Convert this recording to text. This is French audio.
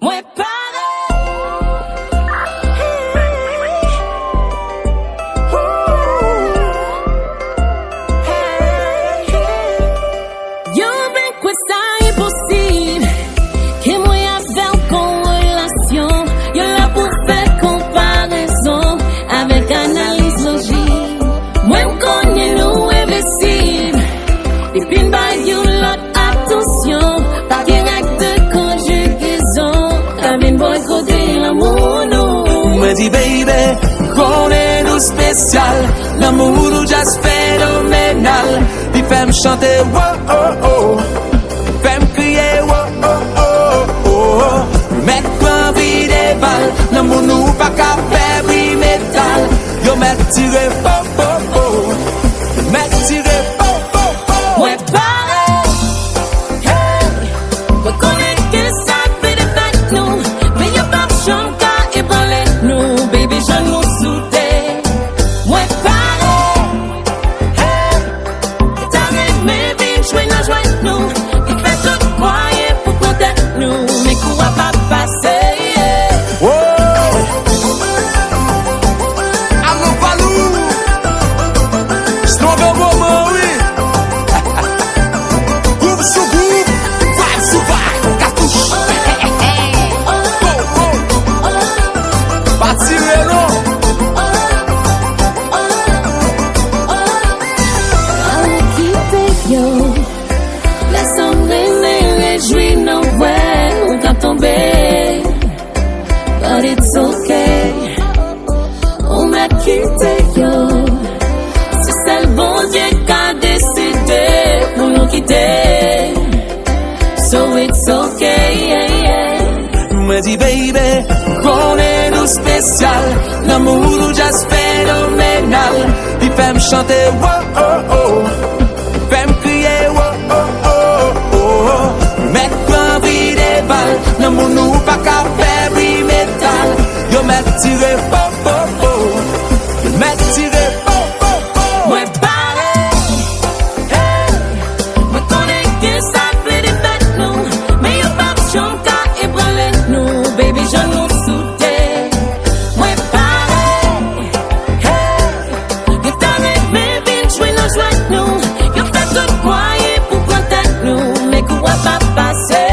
Mwen pare. Yo ven questa impossibile che mwen avel kon relasyon. Yo la pou fè komparaison avek analyse logique. Mwen konye nou invisible dipin bay yon lot atensyon. Pa gen ak de konjugaison Kavin boykote l'amour nou. Mwen di baby, konen nou spesyal, l'amour nou jas fenomenal. Li fèm chante wo oh oh, fèm kriye wo oh oh oh. Met plan vide bal, l'amour nou pa ka febri metal. Yo met tire po po po, met tire po po po. Mwen pare. Mwen konen ke sa fè de fèt nou, men yo pa chan ka e prale nou. Baby jan nou soute. Mwen pare. Ta reme vin jwe nan jwet nou, ki fè tout kwaye pou kontek nou, men kou a pa pase. Alô Valou, Strong Moment, oui. Groove sous groove, vibe sous vibe, cartouche. Parti Renault. Yo, la sombre me réjouit, non, ouais, on t'a tombé, but it's okay, on m'a quitté, yo, c'est ça le bon Dieu qui a décidé pour nous quitter, so it's okay, yeah, yeah. Mwen di baby, konen nou spesyal, l'amour nou jas fenomenal. Li fèm chante wo oh oh, fèm kriye wo oh oh oh. Met plan vide bal, l'amour nou pa ka febri metal. Yo met tire po po po, yo met tire po po po. Mwen pare. Mwen konen ke sa fè de fèt nou, men yo pa chan ka e prale nou. Baby jan nou soute. Mwen pare. Yo ta reme vin jwe nan jwet nou, yo fè tout kwaye pou kontek nou, men kou a pa pase.